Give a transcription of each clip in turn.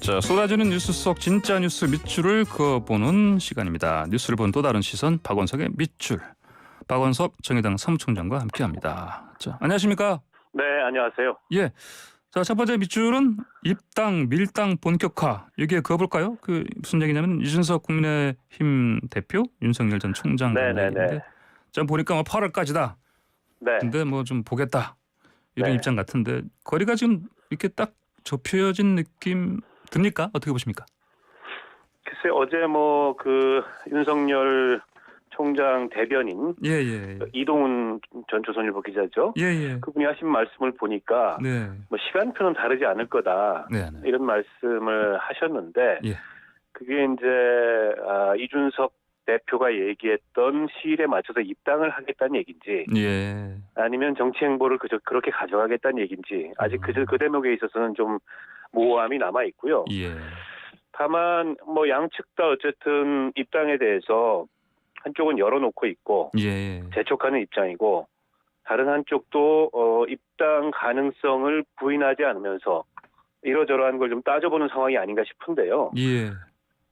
자, 쏟아지는 뉴스 속 진짜 뉴스 밑줄을 그어보는 시간입니다. 뉴스를 본 또 다른 시선, 박원석의 밑줄. 박원석 정의당 사무총장과 함께합니다. 자, 안녕하십니까? 네, 안녕하세요. 예. 자, 첫 번째 밑줄은 입당, 밀당 본격화. 여기에 그어볼까요? 무슨 얘기냐면 이준석 국민의힘 대표, 윤석열 전 총장 얘기인데, 자, 보니까 8월까지다. 네. 근데 뭐 좀 보겠다. 이런 네. 입장 같은데 거리가 지금 이렇게 딱 좁혀진 느낌 듭니까? 어떻게 보십니까? 글쎄 어제 윤석열 총장 대변인 예. 이동훈 전 조선일보 기자죠. 예. 그분이 하신 말씀을 보니까 네. 시간표는 다르지 않을 거다. 네. 이런 말씀을 하셨는데 예. 그게 이제 이준석 대표가 얘기했던 시일에 맞춰서 입당을 하겠다는 얘기인지 예. 아니면 정치 행보를 그렇게 가져가겠다는 얘기인지 아직 그 대목에 있어서는 좀 모호함이 남아 있고요. 예. 다만 양측 다 어쨌든 입당에 대해서 한쪽은 열어놓고 있고 예. 재촉하는 입장이고 다른 한쪽도 입당 가능성을 부인하지 않으면서 이러저러한 걸 좀 따져보는 상황이 아닌가 싶은데요. 예.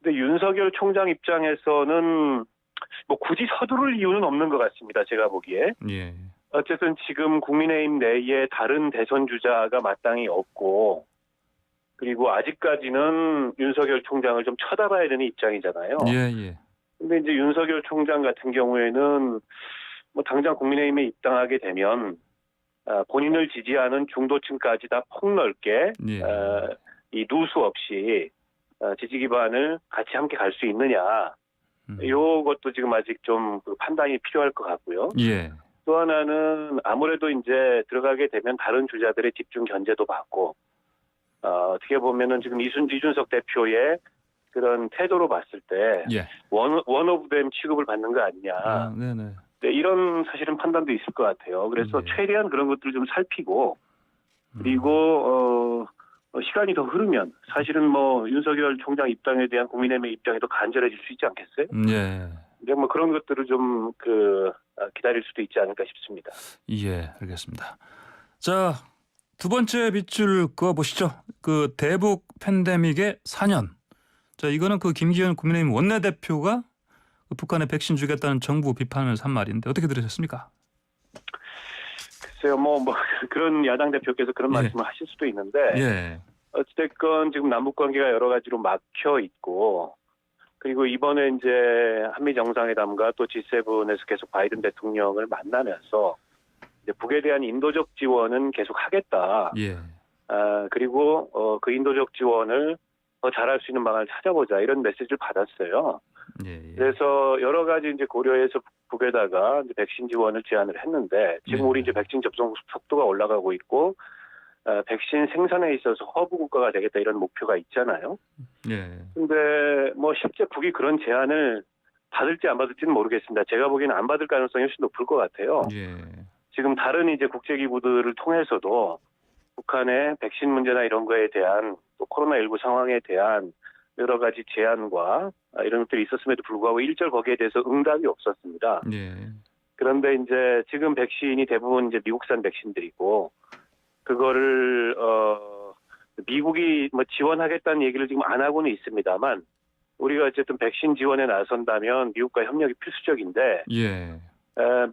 근데 윤석열 총장 입장에서는 굳이 서두를 이유는 없는 것 같습니다. 제가 보기에. 예. 어쨌든 지금 국민의힘 내에 다른 대선 주자가 마땅히 없고 그리고 아직까지는 윤석열 총장을 좀 쳐다봐야 되는 입장이잖아요. 예. 근데 이제 윤석열 총장 같은 경우에는 당장 국민의힘에 입당하게 되면 본인을 지지하는 중도층까지 다 폭넓게 예. 이 누수 없이 지지 기반을 같이 함께 갈 수 있느냐. 이것도 지금 아직 좀 판단이 필요할 것 같고요. 예. 또 하나는 아무래도 이제 들어가게 되면 다른 주자들의 집중 견제도 받고 어떻게 보면은 지금 이준석 대표의 그런 태도로 봤을 때 예. 원 오브 댐 취급을 받는 거 아니냐. 네네. 네, 이런 사실은 판단도 있을 것 같아요. 그래서 예. 최대한 그런 것들을 좀 살피고 그리고 시간이 더 흐르면 사실은 윤석열 총장 입당에 대한 국민의힘의 입장이 더 간절해질 수 있지 않겠어요? 예. 근데 그런 것들을 좀 기다릴 수도 있지 않을까 싶습니다. 예, 알겠습니다. 자, 두 번째 밑줄 그어보시죠. 대북 팬데믹의 4년. 자, 이거는 김기현 국민의힘 원내대표가 북한에 백신 주겠다는 정부 비판을 한 말인데 어떻게 들으셨습니까? 글쎄요, 그런 야당 대표께서 그런 말씀을 하실 수도 있는데, 예. 어찌됐건 지금 남북 관계가 여러 가지로 막혀 있고, 그리고 이번에 이제 한미 정상회담과 또 G7에서 계속 바이든 대통령을 만나면서 이제 북에 대한 인도적 지원은 계속 하겠다. 예. 그리고 그 인도적 지원을 더 잘할 수 있는 방안을 찾아보자 이런 메시지를 받았어요. 예. 그래서 여러 가지 이제 고려해서 북에다가 이제 백신 지원을 제안을 했는데 지금 예. 우리 이제 백신 접종 속도가 올라가고 있고 백신 생산에 있어서 허브 국가가 되겠다 이런 목표가 있잖아요. 예. 근데 실제 북이 그런 제안을 받을지 안 받을지는 모르겠습니다. 제가 보기에는 안 받을 가능성이 훨씬 높을 것 같아요. 예. 지금 다른 이제 국제기구들을 통해서도 북한의 백신 문제나 이런 거에 대한 또 코로나19 상황에 대한 여러 가지 제안과 이런 것들이 있었음에도 불구하고 일절 거기에 대해서 응답이 없었습니다. 예. 그런데 이제 지금 백신이 대부분 이제 미국산 백신들이고 그거를 미국이 지원하겠다는 얘기를 지금 안 하고는 있습니다만 우리가 어쨌든 백신 지원에 나선다면 미국과 협력이 필수적인데 예.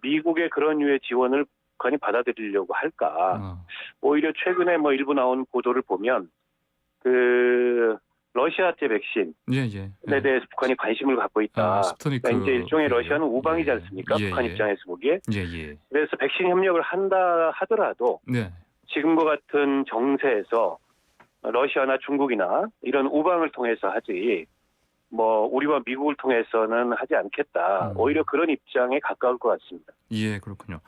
미국의 그런 류의 지원을 북한이 받아들이려고 할까? 오히려 최근에 일부 나온 보도를 보면 러시아제 백신에 대해서 북한이 관심을 갖고 있다. 스푸니크. 그러니까 이제 일종의 러시아는 우방이지 않습니까? 북한 입장에서 보기에. 예. 그래서 백신 협력을 한다 하더라도 네. 지금과 같은 정세에서 러시아나 중국이나 이런 우방을 통해서 하지 우리와 미국을 통해서는 하지 않겠다. 오히려 그런 입장에 가까울 것 같습니다. 예, 그렇군요.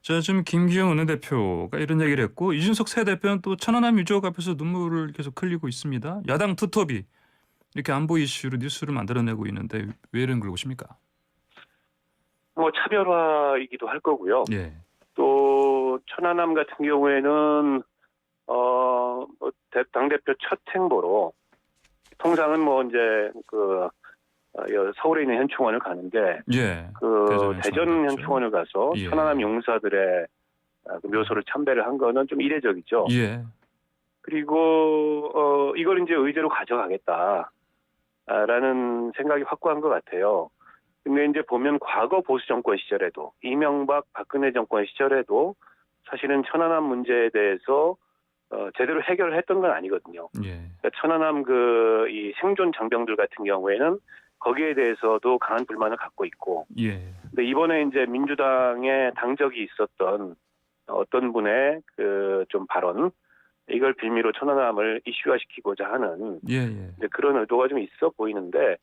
자, 지금 김기현 원내대표가 이런 얘기를 했고 이준석 새 대표는 또 천안함 유족 앞에서 눈물을 계속 흘리고 있습니다. 야당 투톱이 이렇게 안보 이슈로 뉴스를 만들어내고 있는데 왜 이런 걸 보십니까? 차별화이기도 할 거고요. 예. 또 천안함 같은 경우에는 당대표 첫 행보로 통상은 이제 서울에 있는 현충원을 가는데 예. 대전 현충원을 가서 예. 천안함 용사들의 그 묘소를 참배를 한 거는 좀 이례적이죠. 예. 그리고 이걸 이제 의제로 가져가겠다라는 생각이 확고한 것 같아요. 근데 이제 보면 과거 보수 정권 시절에도 이명박 박근혜 정권 시절에도 사실은 천안함 문제에 대해서 제대로 해결을 했던 건 아니거든요. 예. 그러니까 천안함 이 생존 장병들 같은 경우에는 거기에 대해서도 강한 불만을 갖고 있고, 예. 근데 이번에 이제 민주당의 당적이 있었던 어떤 분의 좀 발언, 이걸 빌미로 천안함을 이슈화시키고자 하는 예. 예. 이제 그런 의도가 좀 있어 보이는데,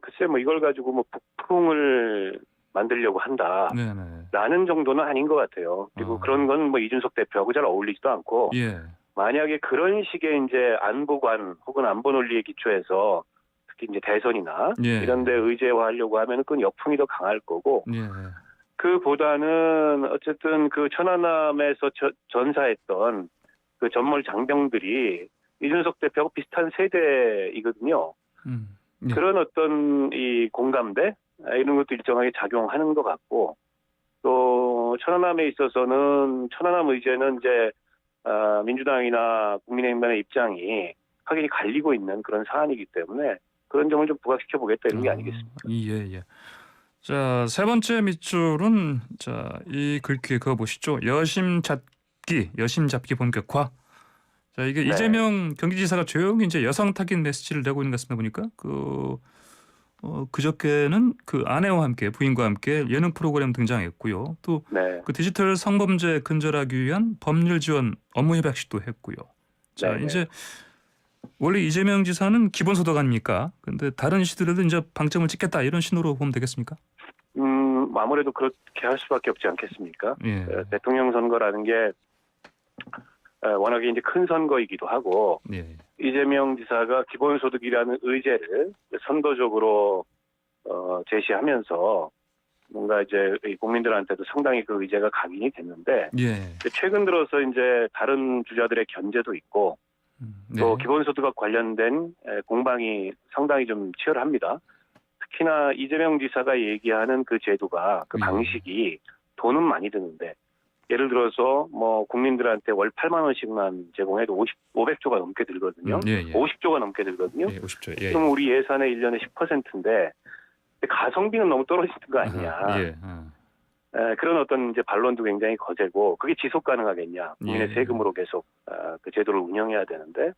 글쎄 뭐 이걸 가지고 뭐 북풍을 만들려고 한다라는 네네. 정도는 아닌 것 같아요. 그리고 그런 건 뭐 이준석 대표하고 잘 어울리지도 않고, 예. 만약에 그런 식의 이제 안보관 혹은 안보 논리에 기초해서 특히 이제 대선이나 예. 이런 데 의제화하려고 하면 그건 역풍이 더 강할 거고, 예. 그보다는 어쨌든 그 천안함에서 전사했던 그 전몰 장병들이 이준석 대표하고 비슷한 세대이거든요. 예. 그런 어떤 이 공감대 이런 것도 일정하게 작용하는 것 같고, 또 천안함에 있어서는 천안함 의제는 이제 민주당이나 국민의힘의 입장이 확연히 갈리고 있는 그런 사안이기 때문에 그런 점을 좀 부각시켜 보겠다 이런 게 아니겠습니까? 예. 예. 자, 세 번째 밑줄은 이 글귀 그거 보시죠. 여심 잡기 본격화. 자, 이게 네. 이재명 경기지사가 조용히 이제 여성 타깃 메시지를 내고 있는 것 같습니다. 보니까 그저께는 그 아내와 함께 부인과 함께 예능 프로그램 등장했고요. 또 네. 그 디지털 성범죄 근절하기 위한 법률 지원 업무 협약식도 했고요. 자, 네. 이제 원래 이재명 지사는 기본소득 아닙니까? 근데 다른 시들에도 이제 방점을 찍겠다 이런 신호로 보면 되겠습니까? 아무래도 그렇게 할 수밖에 없지 않겠습니까? 예. 대통령 선거라는 게 워낙에 이제 큰 선거이기도 하고, 예. 이재명 지사가 기본소득이라는 의제를 선거적으로 제시하면서 뭔가 이제 국민들한테도 상당히 그 의제가 각인이 됐는데, 예. 최근 들어서 이제 다른 주자들의 견제도 있고, 네. 또 기본소득과 관련된 공방이 상당히 좀 치열합니다. 특히나 이재명 지사가 얘기하는 그 제도가 그 예. 방식이 돈은 많이 드는데, 예를 들어서 뭐 국민들한테 월 8만 원씩만 제공해도 500조가 넘게 들거든요. 예. 50조가 넘게 들거든요. 예, 50조. 예. 그럼 우리 예산의 1년에 10%인데 가성비는 너무 떨어지는 거 아니냐. 예. 그런 어떤 이제 반론도 굉장히 거세고, 그게 지속 가능하겠냐. 국민의 예. 세금으로 계속 그 제도를 운영해야 되는데,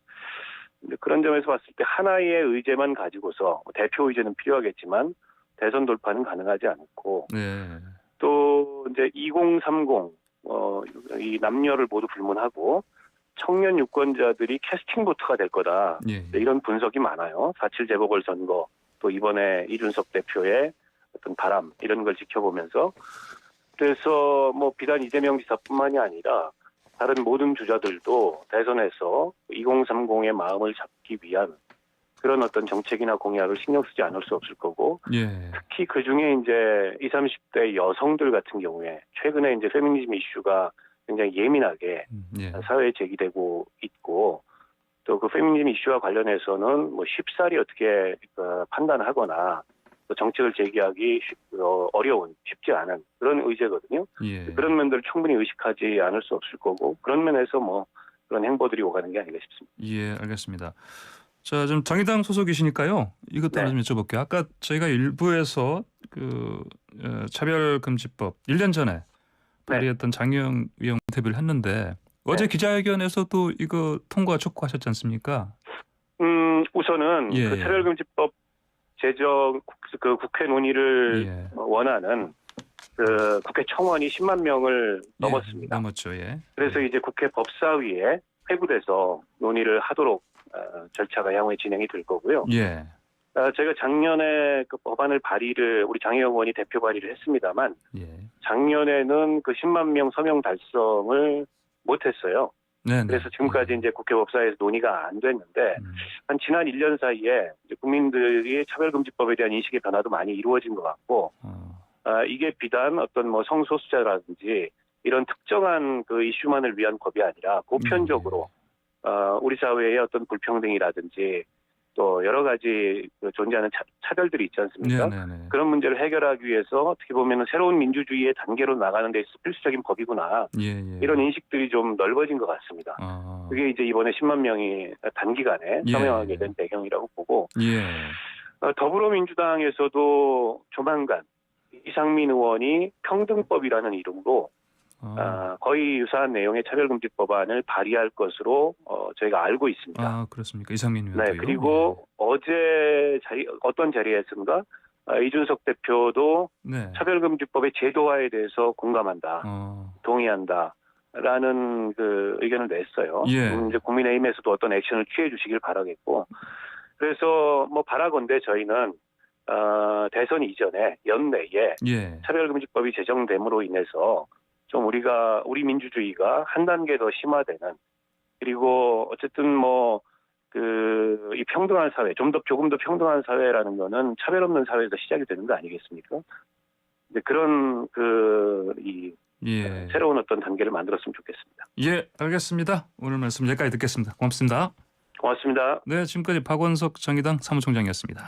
근데 그런 점에서 봤을 때 하나의 의제만 가지고서 대표 의제는 필요하겠지만 대선 돌파는 가능하지 않고, 예. 또 이제 2030 이 남녀를 모두 불문하고 청년 유권자들이 캐스팅 보트가 될 거다. 예. 이런 분석이 많아요. 4.7 재보궐선거, 또 이번에 이준석 대표의 어떤 바람 이런 걸 지켜보면서, 그래서 뭐 비단 이재명 지사뿐만이 아니라 다른 모든 주자들도 대선에서 2030의 마음을 잡기 위한 그런 어떤 정책이나 공약을 신경 쓰지 않을 수 없을 거고, 예. 특히 그 중에 이제 20, 30대 여성들 같은 경우에 최근에 이제 페미니즘 이슈가 굉장히 예민하게 예. 사회에 제기되고 있고, 또 그 페미니즘 이슈와 관련해서는 뭐 쉽사리 어떻게 판단하거나 또 정책을 제기하기 쉽지 않은 그런 의제거든요. 예. 그런 면들을 충분히 의식하지 않을 수 없을 거고, 그런 면에서 뭐 그런 행보들이 오가는 게 아닌가 싶습니다. 예, 알겠습니다. 자, 좀 정의당 소속이시니까요. 이것도 하나 좀 여쭤볼게요. 아까 저희가 일부에서 차별금지법 1년 전에 발의했던 장영 의원 인터뷰를 했는데 어제 기자회견에서도 이거 통과 촉구하셨지 않습니까? 우선은 예. 그 차별금지법 제정 그 국회 논의를 원하는 그 국회 청원이 10만 명을 넘었습니다. 넘었죠. 예. 그래서 이제 국회 법사위에 회부돼서 논의를 하도록 절차가 향후에 진행이 될 거고요. 예. 제가 작년에 그 법안을 우리 장혜영 의원이 대표 발의를 했습니다만, 예. 작년에는 그 10만 명 서명 달성을 못했어요. 네네. 그래서 지금까지 이제 국회 법사위에서 논의가 안 됐는데, 한 지난 1년 사이에 이제 국민들이 차별금지법에 대한 인식의 변화도 많이 이루어진 것 같고, 이게 비단 어떤 뭐 성소수자라든지 이런 특정한 그 이슈만을 위한 법이 아니라 보편적으로 우리 사회의 어떤 불평등이라든지 또 여러 가지 존재하는 차별들이 있지 않습니까? 네네네. 그런 문제를 해결하기 위해서 어떻게 보면 새로운 민주주의의 단계로 나가는 데 있어서 필수적인 법이구나. 예, 예. 이런 인식들이 좀 넓어진 것 같습니다. 아. 그게 이제 이번에 10만 명이 단기간에 예. 서명하게 된 배경이라고 보고 예. 더불어민주당에서도 조만간 이상민 의원이 평등법이라는 이름으로 거의 유사한 내용의 차별금지법안을 발의할 것으로 저희가 알고 있습니다. 아, 그렇습니까? 이상민 의원도요. 네, 그리고 어제 어떤 자리에선가 이준석 대표도 네. 차별금지법의 제도화에 대해서 공감한다, 동의한다라는 그 의견을 냈어요. 예. 이제 국민의힘에서도 어떤 액션을 취해 주시길 바라겠고, 그래서 뭐 바라건대 저희는 대선 이전에 연내에 예. 차별금지법이 제정됨으로 인해서 좀 우리 민주주의가 한 단계 더 심화되는, 그리고 어쨌든 뭐 이 평등한 사회, 조금 더 평등한 사회라는 거는 차별 없는 사회에서 시작이 되는 거 아니겠습니까? 이제 그런 예. 새로운 어떤 단계를 만들었으면 좋겠습니다. 예, 알겠습니다. 오늘 말씀 여기까지 듣겠습니다. 고맙습니다. 고맙습니다. 네, 지금까지 박원석 정의당 사무총장이었습니다.